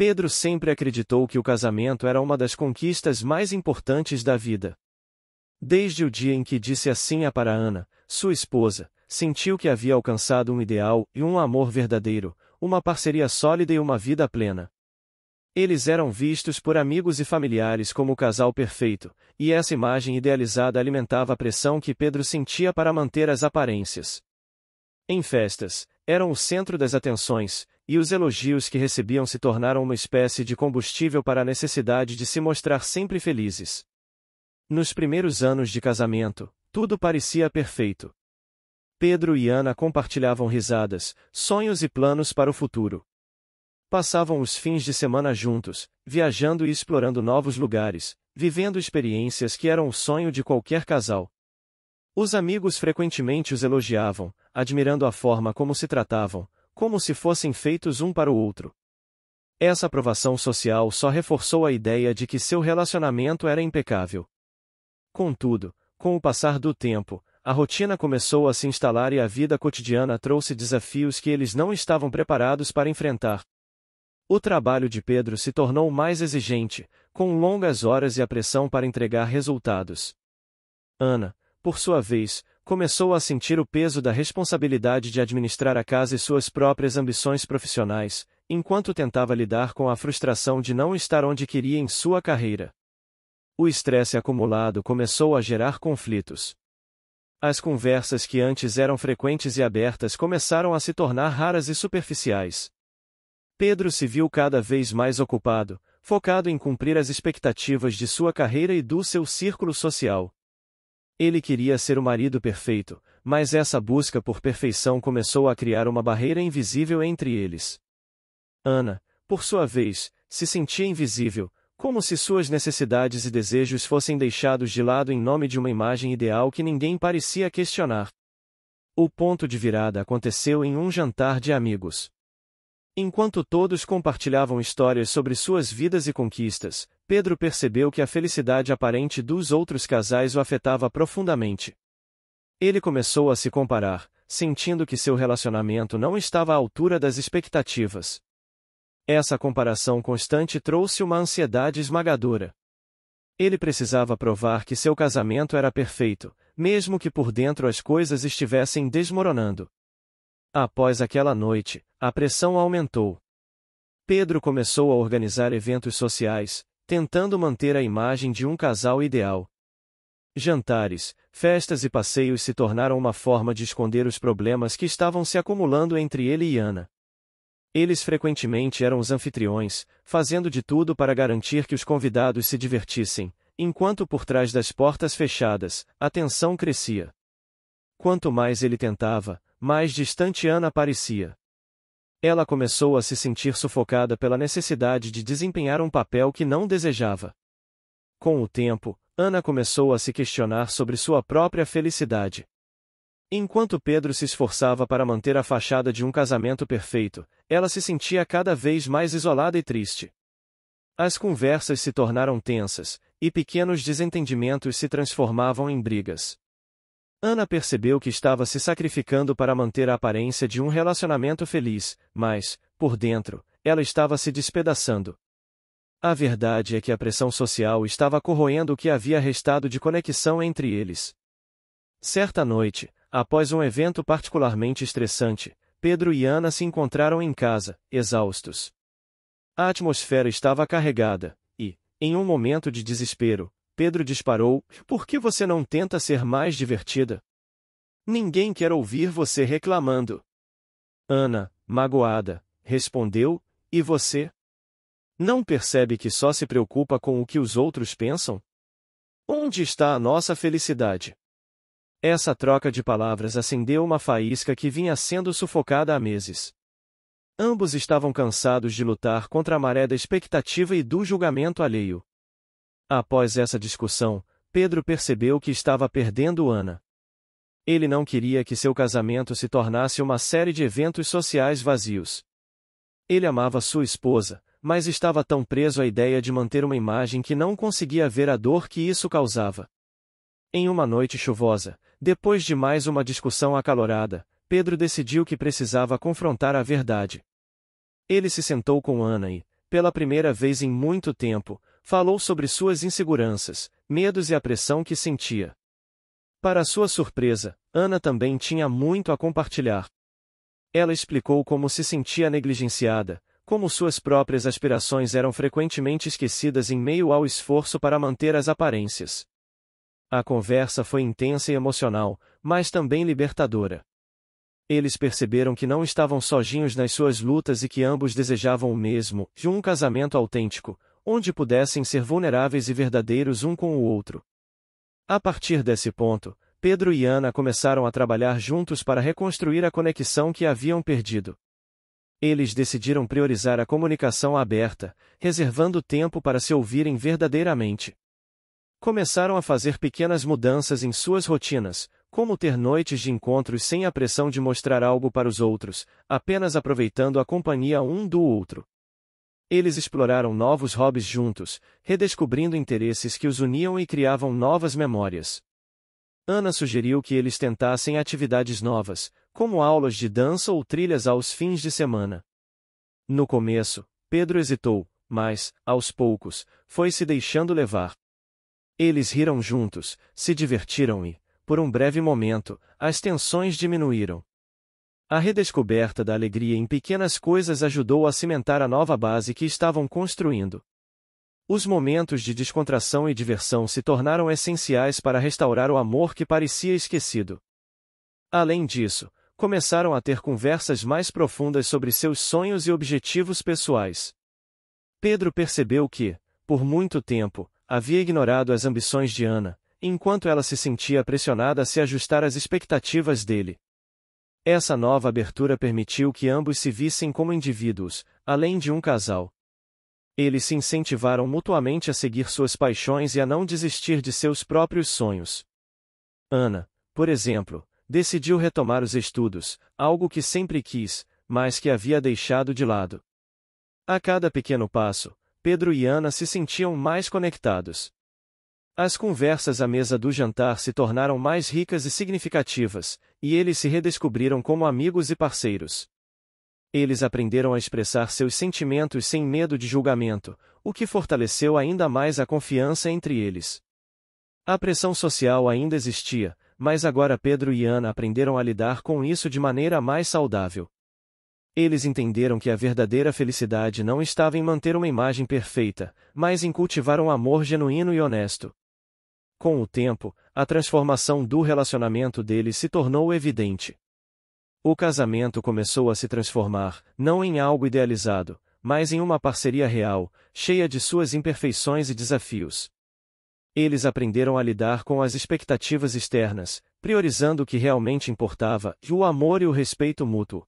Pedro sempre acreditou que o casamento era uma das conquistas mais importantes da vida. Desde o dia em que disse assim para Ana, sua esposa, sentiu que havia alcançado um ideal e um amor verdadeiro, uma parceria sólida e uma vida plena. Eles eram vistos por amigos e familiares como o casal perfeito, e essa imagem idealizada alimentava a pressão que Pedro sentia para manter as aparências. Em festas, eram o centro das atenções, e os elogios que recebiam se tornaram uma espécie de combustível para a necessidade de se mostrar sempre felizes. Nos primeiros anos de casamento, tudo parecia perfeito. Pedro e Ana compartilhavam risadas, sonhos e planos para o futuro. Passavam os fins de semana juntos, viajando e explorando novos lugares, vivendo experiências que eram o sonho de qualquer casal. Os amigos frequentemente os elogiavam, admirando a forma como se tratavam, como se fossem feitos um para o outro. Essa aprovação social só reforçou a ideia de que seu relacionamento era impecável. Contudo, com o passar do tempo, a rotina começou a se instalar e a vida cotidiana trouxe desafios que eles não estavam preparados para enfrentar. O trabalho de Pedro se tornou mais exigente, com longas horas e a pressão para entregar resultados. Ana, por sua vez, começou a sentir o peso da responsabilidade de administrar a casa e suas próprias ambições profissionais, enquanto tentava lidar com a frustração de não estar onde queria em sua carreira. O estresse acumulado começou a gerar conflitos. As conversas que antes eram frequentes e abertas começaram a se tornar raras e superficiais. Pedro se viu cada vez mais ocupado, focado em cumprir as expectativas de sua carreira e do seu círculo social. Ele queria ser o marido perfeito, mas essa busca por perfeição começou a criar uma barreira invisível entre eles. Ana, por sua vez, se sentia invisível, como se suas necessidades e desejos fossem deixados de lado em nome de uma imagem ideal que ninguém parecia questionar. O ponto de virada aconteceu em um jantar de amigos. Enquanto todos compartilhavam histórias sobre suas vidas e conquistas, Pedro percebeu que a felicidade aparente dos outros casais o afetava profundamente. Ele começou a se comparar, sentindo que seu relacionamento não estava à altura das expectativas. Essa comparação constante trouxe uma ansiedade esmagadora. Ele precisava provar que seu casamento era perfeito, mesmo que por dentro as coisas estivessem desmoronando. Após aquela noite, a pressão aumentou. Pedro começou a organizar eventos sociais, tentando manter a imagem de um casal ideal. Jantares, festas e passeios se tornaram uma forma de esconder os problemas que estavam se acumulando entre ele e Ana. Eles frequentemente eram os anfitriões, fazendo de tudo para garantir que os convidados se divertissem, enquanto por trás das portas fechadas, a tensão crescia. Quanto mais ele tentava, mais distante Ana parecia. Ela começou a se sentir sufocada pela necessidade de desempenhar um papel que não desejava. Com o tempo, Ana começou a se questionar sobre sua própria felicidade. Enquanto Pedro se esforçava para manter a fachada de um casamento perfeito, ela se sentia cada vez mais isolada e triste. As conversas se tornaram tensas, e pequenos desentendimentos se transformavam em brigas. Ana percebeu que estava se sacrificando para manter a aparência de um relacionamento feliz, mas, por dentro, ela estava se despedaçando. A verdade é que a pressão social estava corroendo o que havia restado de conexão entre eles. Certa noite, após um evento particularmente estressante, Pedro e Ana se encontraram em casa, exaustos. A atmosfera estava carregada, e, em um momento de desespero, Pedro disparou: "Por que você não tenta ser mais divertida? Ninguém quer ouvir você reclamando." Ana, magoada, respondeu: "E você? Não percebe que só se preocupa com o que os outros pensam? Onde está a nossa felicidade?" Essa troca de palavras acendeu uma faísca que vinha sendo sufocada há meses. Ambos estavam cansados de lutar contra a maré da expectativa e do julgamento alheio. Após essa discussão, Pedro percebeu que estava perdendo Ana. Ele não queria que seu casamento se tornasse uma série de eventos sociais vazios. Ele amava sua esposa, mas estava tão preso à ideia de manter uma imagem que não conseguia ver a dor que isso causava. Em uma noite chuvosa, depois de mais uma discussão acalorada, Pedro decidiu que precisava confrontar a verdade. Ele se sentou com Ana e, pela primeira vez em muito tempo, falou sobre suas inseguranças, medos e a pressão que sentia. Para sua surpresa, Ana também tinha muito a compartilhar. Ela explicou como se sentia negligenciada, como suas próprias aspirações eram frequentemente esquecidas em meio ao esforço para manter as aparências. A conversa foi intensa e emocional, mas também libertadora. Eles perceberam que não estavam sozinhos nas suas lutas e que ambos desejavam o mesmo, de um casamento autêntico, onde pudessem ser vulneráveis e verdadeiros um com o outro. A partir desse ponto, Pedro e Ana começaram a trabalhar juntos para reconstruir a conexão que haviam perdido. Eles decidiram priorizar a comunicação aberta, reservando tempo para se ouvirem verdadeiramente. Começaram a fazer pequenas mudanças em suas rotinas, como ter noites de encontros sem a pressão de mostrar algo para os outros, apenas aproveitando a companhia um do outro. Eles exploraram novos hobbies juntos, redescobrindo interesses que os uniam e criavam novas memórias. Ana sugeriu que eles tentassem atividades novas, como aulas de dança ou trilhas aos fins de semana. No começo, Pedro hesitou, mas, aos poucos, foi se deixando levar. Eles riram juntos, se divertiram e, por um breve momento, as tensões diminuíram. A redescoberta da alegria em pequenas coisas ajudou a cimentar a nova base que estavam construindo. Os momentos de descontração e diversão se tornaram essenciais para restaurar o amor que parecia esquecido. Além disso, começaram a ter conversas mais profundas sobre seus sonhos e objetivos pessoais. Pedro percebeu que, por muito tempo, havia ignorado as ambições de Ana, enquanto ela se sentia pressionada a se ajustar às expectativas dele. Essa nova abertura permitiu que ambos se vissem como indivíduos, além de um casal. Eles se incentivaram mutuamente a seguir suas paixões e a não desistir de seus próprios sonhos. Ana, por exemplo, decidiu retomar os estudos, algo que sempre quis, mas que havia deixado de lado. A cada pequeno passo, Pedro e Ana se sentiam mais conectados. As conversas à mesa do jantar se tornaram mais ricas e significativas, e eles se redescobriram como amigos e parceiros. Eles aprenderam a expressar seus sentimentos sem medo de julgamento, o que fortaleceu ainda mais a confiança entre eles. A pressão social ainda existia, mas agora Pedro e Ana aprenderam a lidar com isso de maneira mais saudável. Eles entenderam que a verdadeira felicidade não estava em manter uma imagem perfeita, mas em cultivar um amor genuíno e honesto. Com o tempo, a transformação do relacionamento deles se tornou evidente. O casamento começou a se transformar, não em algo idealizado, mas em uma parceria real, cheia de suas imperfeições e desafios. Eles aprenderam a lidar com as expectativas externas, priorizando o que realmente importava, o amor e o respeito mútuo.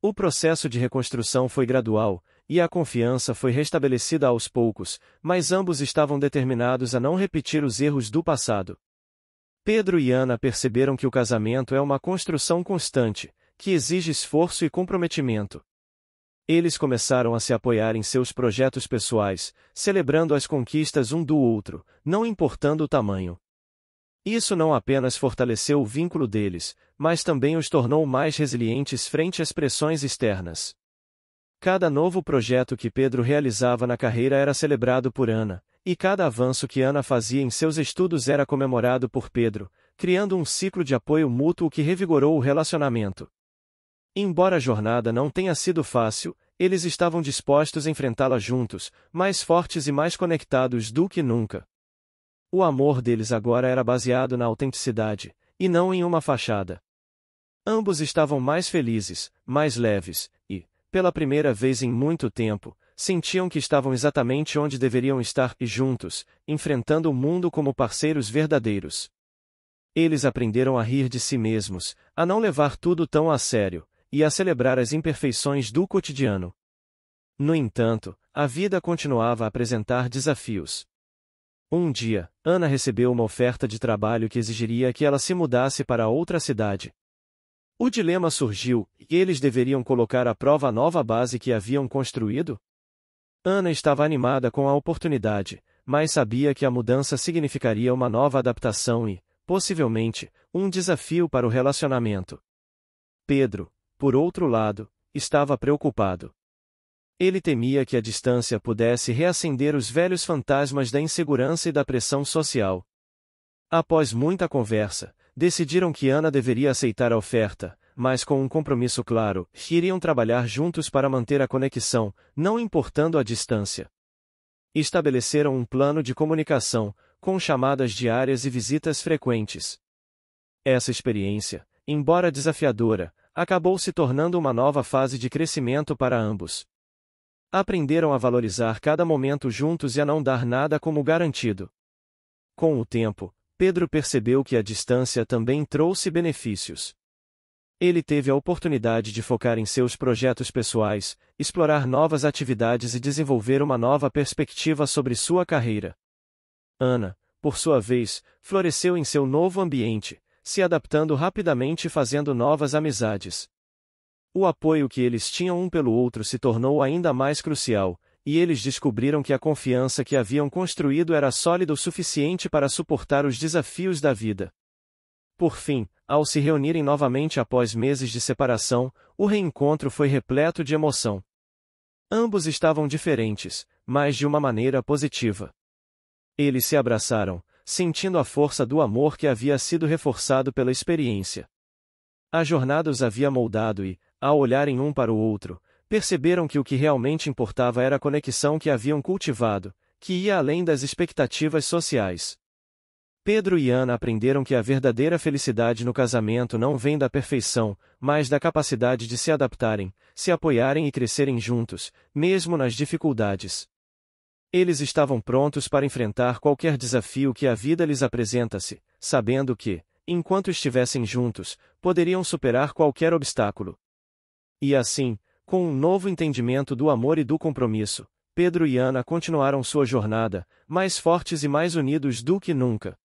O processo de reconstrução foi gradual, e a confiança foi restabelecida aos poucos, mas ambos estavam determinados a não repetir os erros do passado. Pedro e Ana perceberam que o casamento é uma construção constante, que exige esforço e comprometimento. Eles começaram a se apoiar em seus projetos pessoais, celebrando as conquistas um do outro, não importando o tamanho. Isso não apenas fortaleceu o vínculo deles, mas também os tornou mais resilientes frente às pressões externas. Cada novo projeto que Pedro realizava na carreira era celebrado por Ana, e cada avanço que Ana fazia em seus estudos era comemorado por Pedro, criando um ciclo de apoio mútuo que revigorou o relacionamento. Embora a jornada não tenha sido fácil, eles estavam dispostos a enfrentá-la juntos, mais fortes e mais conectados do que nunca. O amor deles agora era baseado na autenticidade, e não em uma fachada. Ambos estavam mais felizes, mais leves, e, pela primeira vez em muito tempo, sentiam que estavam exatamente onde deveriam estar e juntos, enfrentando o mundo como parceiros verdadeiros. Eles aprenderam a rir de si mesmos, a não levar tudo tão a sério, e a celebrar as imperfeições do cotidiano. No entanto, a vida continuava a apresentar desafios. Um dia, Ana recebeu uma oferta de trabalho que exigiria que ela se mudasse para outra cidade. O dilema surgiu, e eles deveriam colocar à prova a nova base que haviam construído? Ana estava animada com a oportunidade, mas sabia que a mudança significaria uma nova adaptação e, possivelmente, um desafio para o relacionamento. Pedro, por outro lado, estava preocupado. Ele temia que a distância pudesse reacender os velhos fantasmas da insegurança e da pressão social. Após muita conversa, decidiram que Ana deveria aceitar a oferta, mas com um compromisso claro, iriam trabalhar juntos para manter a conexão, não importando a distância. Estabeleceram um plano de comunicação, com chamadas diárias e visitas frequentes. Essa experiência, embora desafiadora, acabou se tornando uma nova fase de crescimento para ambos. Aprenderam a valorizar cada momento juntos e a não dar nada como garantido. Com o tempo, Pedro percebeu que a distância também trouxe benefícios. Ele teve a oportunidade de focar em seus projetos pessoais, explorar novas atividades e desenvolver uma nova perspectiva sobre sua carreira. Ana, por sua vez, floresceu em seu novo ambiente, se adaptando rapidamente e fazendo novas amizades. O apoio que eles tinham um pelo outro se tornou ainda mais crucial, e eles descobriram que a confiança que haviam construído era sólida o suficiente para suportar os desafios da vida. Por fim, ao se reunirem novamente após meses de separação, o reencontro foi repleto de emoção. Ambos estavam diferentes, mas de uma maneira positiva. Eles se abraçaram, sentindo a força do amor que havia sido reforçado pela experiência. A jornada os havia moldado e, ao olharem um para o outro, perceberam que o que realmente importava era a conexão que haviam cultivado, que ia além das expectativas sociais. Pedro e Ana aprenderam que a verdadeira felicidade no casamento não vem da perfeição, mas da capacidade de se adaptarem, se apoiarem e crescerem juntos, mesmo nas dificuldades. Eles estavam prontos para enfrentar qualquer desafio que a vida lhes apresentasse, sabendo que, enquanto estivessem juntos, poderiam superar qualquer obstáculo. E assim, com um novo entendimento do amor e do compromisso, Pedro e Ana continuaram sua jornada, mais fortes e mais unidos do que nunca.